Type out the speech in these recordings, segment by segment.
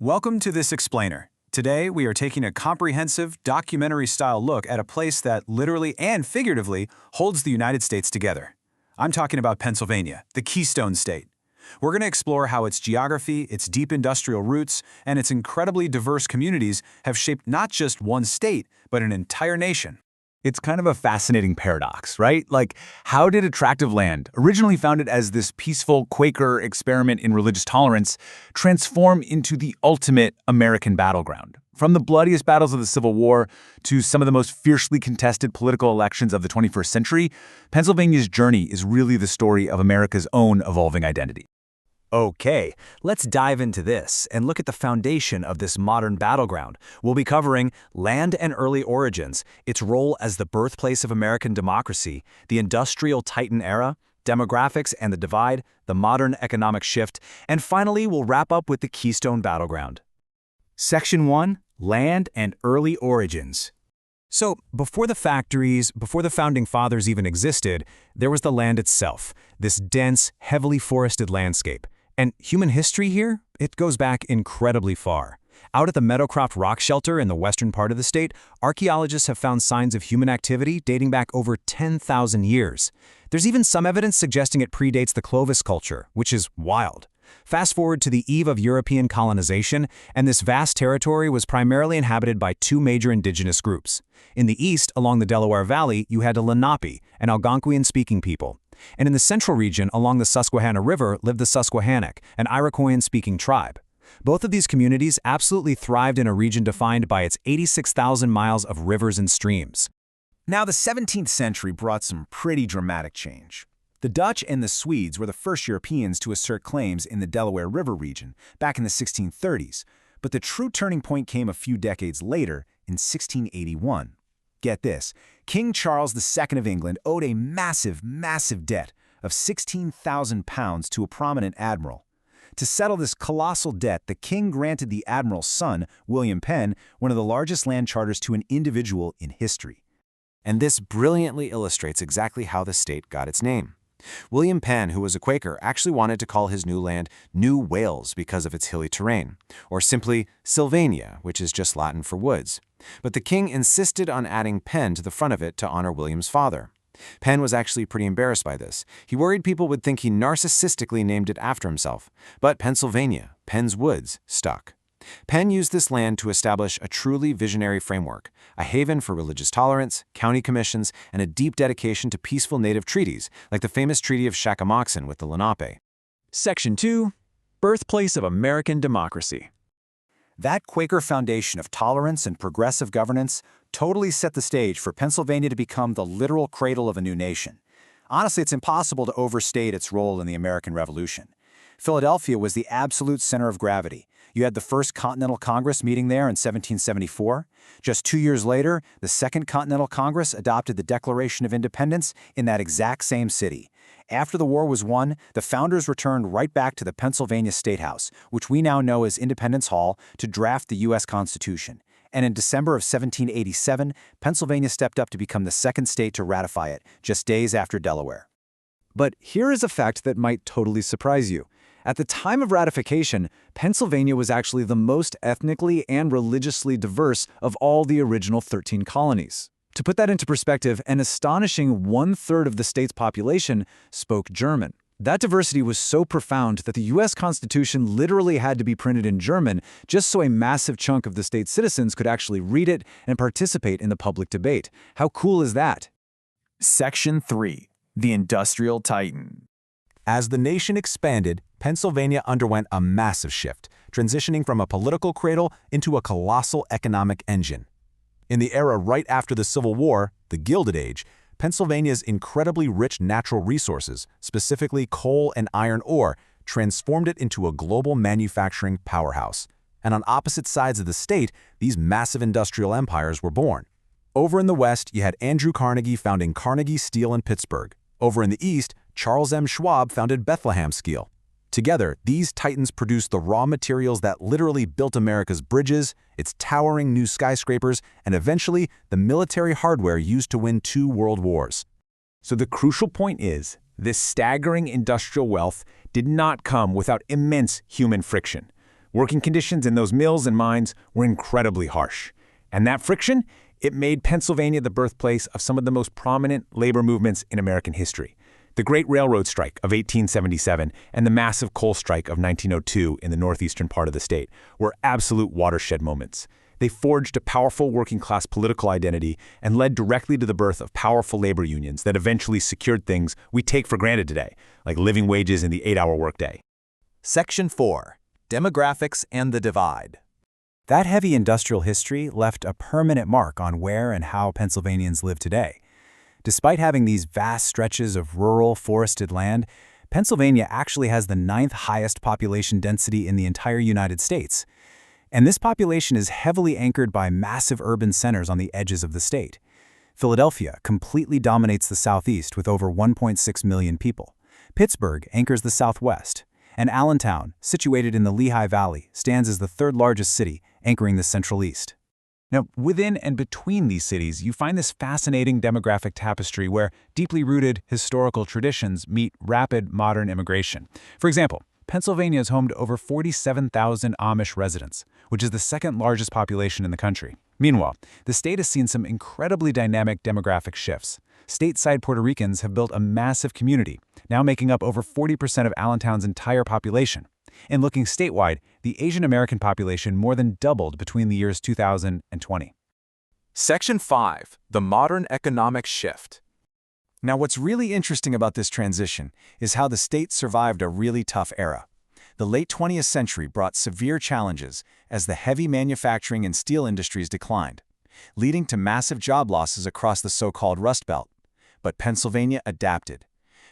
Welcome to this explainer. Today, we are taking a comprehensive, documentary-style look at a place that literally and figuratively holds the United States together. I'm talking about Pennsylvania, the Keystone State. We're going to explore how its geography, its deep industrial roots, and its incredibly diverse communities have shaped not just one state, but an entire nation. It's kind of a fascinating paradox, right? Like, how did a tract of land, originally founded as this peaceful Quaker experiment in religious tolerance, transform into the ultimate American battleground? From the bloodiest battles of the Civil War to some of the most fiercely contested political elections of the 21st century, Pennsylvania's journey is really the story of America's own evolving identity. Okay, let's dive into this and look at the foundation of this modern battleground. We'll be covering land and early origins, its role as the birthplace of American democracy, the industrial Titan era, demographics and the divide, the modern economic shift, and finally we'll wrap up with the Keystone Battleground. Section 1. Land and Early Origins. So, before the factories, before the Founding Fathers even existed, there was the land itself, this dense, heavily forested landscape. And human history here, it goes back incredibly far. Out at the Meadowcroft Rock Shelter in the western part of the state, archaeologists have found signs of human activity dating back over 10,000 years. There's even some evidence suggesting it predates the Clovis culture, which is wild. Fast forward to the eve of European colonization, and this vast territory was primarily inhabited by two major indigenous groups. In the east, along the Delaware Valley, you had the Lenape, an Algonquian-speaking people. And in the central region, along the Susquehanna River, lived the Susquehannock, an Iroquoian-speaking tribe. Both of these communities absolutely thrived in a region defined by its 86,000 miles of rivers and streams. Now, the 17th century brought some pretty dramatic change. The Dutch and the Swedes were the first Europeans to assert claims in the Delaware River region back in the 1630s, but the true turning point came a few decades later in 1681. Get this, King Charles II of England owed a massive debt of £16,000 to a prominent admiral. To settle this colossal debt, the king granted the admiral's son, William Penn, one of the largest land charters to an individual in history. And this brilliantly illustrates exactly how the state got its name. William Penn, who was a Quaker, actually wanted to call his new land New Wales because of its hilly terrain, or simply Sylvania, which is just Latin for woods. But the king insisted on adding Penn to the front of it to honor William's father. Penn was actually pretty embarrassed by this. He worried people would think he narcissistically named it after himself. But Pennsylvania, Penn's Woods, stuck. Penn used this land to establish a truly visionary framework, a haven for religious tolerance, county commissions, and a deep dedication to peaceful native treaties, like the famous Treaty of Shackamaxon with the Lenape. Section 2. Birthplace of American Democracy. That Quaker foundation of tolerance and progressive governance totally set the stage for Pennsylvania to become the literal cradle of a new nation. Honestly, it's impossible to overstate its role in the American Revolution. Philadelphia was the absolute center of gravity. You had the First Continental Congress meeting there in 1774. Just 2 years later, the Second Continental Congress adopted the Declaration of Independence in that exact same city. After the war was won, the founders returned right back to the Pennsylvania State House, which we now know as Independence Hall, to draft the U.S. Constitution. And in December of 1787, Pennsylvania stepped up to become the second state to ratify it, just days after Delaware. But here is a fact that might totally surprise you. At the time of ratification, Pennsylvania was actually the most ethnically and religiously diverse of all the original 13 colonies. To put that into perspective, an astonishing 1/3 of the state's population spoke German. That diversity was so profound that the U.S. Constitution literally had to be printed in German just so a massive chunk of the state's citizens could actually read it and participate in the public debate. How cool is that? Section 3. The Industrial Titan. As the nation expanded, Pennsylvania underwent a massive shift, transitioning from a political cradle into a colossal economic engine. In the era right after the Civil War, the Gilded Age, Pennsylvania's incredibly rich natural resources, specifically coal and iron ore, transformed it into a global manufacturing powerhouse. And on opposite sides of the state, these massive industrial empires were born. Over in the West, you had Andrew Carnegie founding Carnegie Steel in Pittsburgh. Over in the East, Charles M. Schwab founded Bethlehem Steel. Together, these titans produced the raw materials that literally built America's bridges, its towering new skyscrapers, and eventually the military hardware used to win 2 world wars. So the crucial point is, this staggering industrial wealth did not come without immense human friction. Working conditions in those mills and mines were incredibly harsh. And that friction, it made Pennsylvania the birthplace of some of the most prominent labor movements in American history. The Great Railroad Strike of 1877 and the massive coal strike of 1902 in the northeastern part of the state were absolute watershed moments. They forged a powerful working-class political identity and led directly to the birth of powerful labor unions that eventually secured things we take for granted today, like living wages and the 8-hour workday. Section 4. Demographics and the Divide. That heavy industrial history left a permanent mark on where and how Pennsylvanians live today. Despite having these vast stretches of rural, forested land, Pennsylvania actually has the 9th highest population density in the entire United States. And this population is heavily anchored by massive urban centers on the edges of the state. Philadelphia completely dominates the southeast with over 1.6 million people. Pittsburgh anchors the southwest. And Allentown, situated in the Lehigh Valley, stands as the 3rd largest city, anchoring the central east. Now, within and between these cities, you find this fascinating demographic tapestry where deeply rooted historical traditions meet rapid modern immigration. For example, Pennsylvania is home to over 47,000 Amish residents, which is the 2nd largest population in the country. Meanwhile, the state has seen some incredibly dynamic demographic shifts. Stateside Puerto Ricans have built a massive community, now making up over 40% of Allentown's entire population. And looking statewide, the Asian American population more than doubled between the years 2000 and 20. Section 5. The Modern Economic Shift. Now, what's really interesting about this transition is how the state survived a really tough era. The late 20th century brought severe challenges as the heavy manufacturing and steel industries declined, leading to massive job losses across the so-called Rust Belt. But Pennsylvania adapted.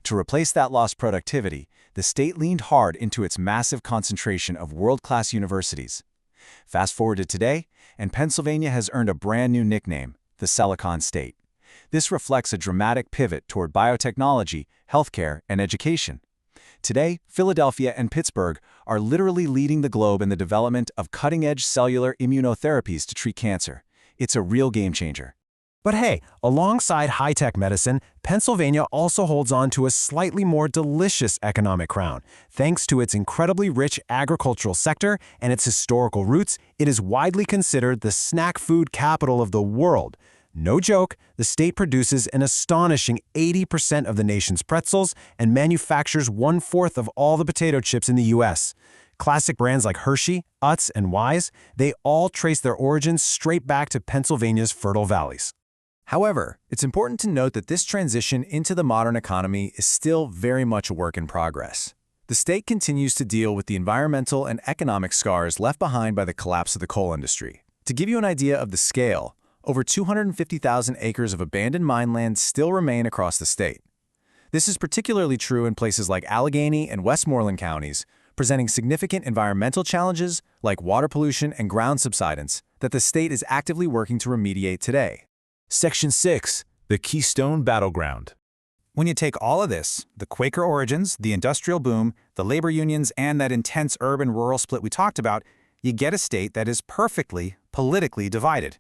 To replace that lost productivity, the state leaned hard into its massive concentration of world-class universities. Fast forward to today, and Pennsylvania has earned a brand new nickname, the Silicon State. This reflects a dramatic pivot toward biotechnology, healthcare, and education. Today, Philadelphia and Pittsburgh are literally leading the globe in the development of cutting-edge cellular immunotherapies to treat cancer. It's a real game changer. But hey, alongside high-tech medicine, Pennsylvania also holds on to a slightly more delicious economic crown. Thanks to its incredibly rich agricultural sector and its historical roots, it is widely considered the snack food capital of the world. No joke, the state produces an astonishing 80% of the nation's pretzels and manufactures 1/4 of all the potato chips in the U.S. Classic brands like Hershey, Utz, and Wise, they all trace their origins straight back to Pennsylvania's fertile valleys. However, it's important to note that this transition into the modern economy is still very much a work in progress. The state continues to deal with the environmental and economic scars left behind by the collapse of the coal industry. To give you an idea of the scale, over 250,000 acres of abandoned mine land still remain across the state. This is particularly true in places like Allegheny and Westmoreland counties, presenting significant environmental challenges like water pollution and ground subsidence that the state is actively working to remediate today. Section 6. The Keystone Battleground. When you take all of this, the Quaker origins, the industrial boom, the labor unions, and that intense urban-rural split we talked about, you get a state that is perfectly politically divided.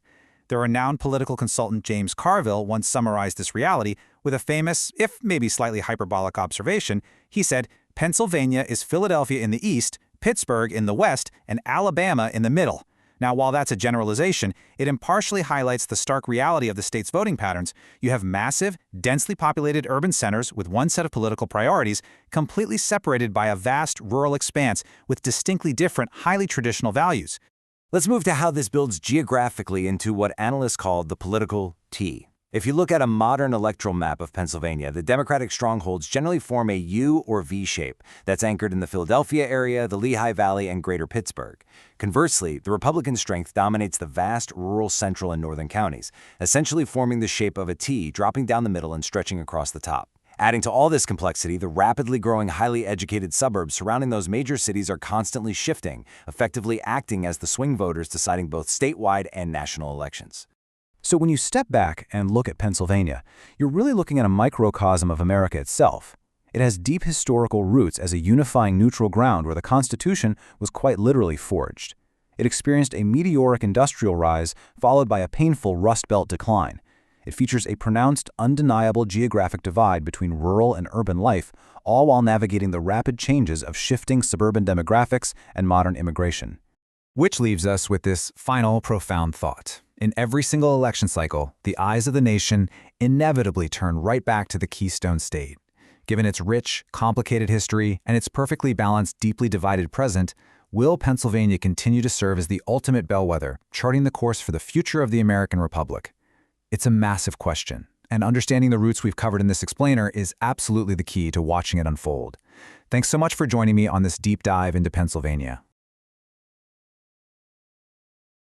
The renowned political consultant James Carville once summarized this reality with a famous, if maybe slightly hyperbolic observation. He said, "Pennsylvania is Philadelphia in the east, Pittsburgh in the west, and Alabama in the middle." Now, while that's a generalization, it impartially highlights the stark reality of the state's voting patterns. You have massive, densely populated urban centers with one set of political priorities, completely separated by a vast rural expanse with distinctly different, highly traditional values. Let's move to how this builds geographically into what analysts call the political T. If you look at a modern electoral map of Pennsylvania, the Democratic strongholds generally form a U or V shape that's anchored in the Philadelphia area, the Lehigh Valley, and greater Pittsburgh. Conversely, the Republican strength dominates the vast rural central and northern counties, essentially forming the shape of a T, dropping down the middle and stretching across the top. Adding to all this complexity, the rapidly growing, highly educated suburbs surrounding those major cities are constantly shifting, effectively acting as the swing voters deciding both statewide and national elections. So when you step back and look at Pennsylvania, you're really looking at a microcosm of America itself. It has deep historical roots as a unifying neutral ground where the Constitution was quite literally forged. It experienced a meteoric industrial rise followed by a painful Rust Belt decline. It features a pronounced, undeniable geographic divide between rural and urban life, all while navigating the rapid changes of shifting suburban demographics and modern immigration. Which leaves us with this final profound thought. In every single election cycle, the eyes of the nation inevitably turn right back to the Keystone State. Given its rich, complicated history and its perfectly balanced, deeply divided present, will Pennsylvania continue to serve as the ultimate bellwether, charting the course for the future of the American Republic? It's a massive question, and understanding the roots we've covered in this explainer is absolutely the key to watching it unfold. Thanks so much for joining me on this deep dive into Pennsylvania.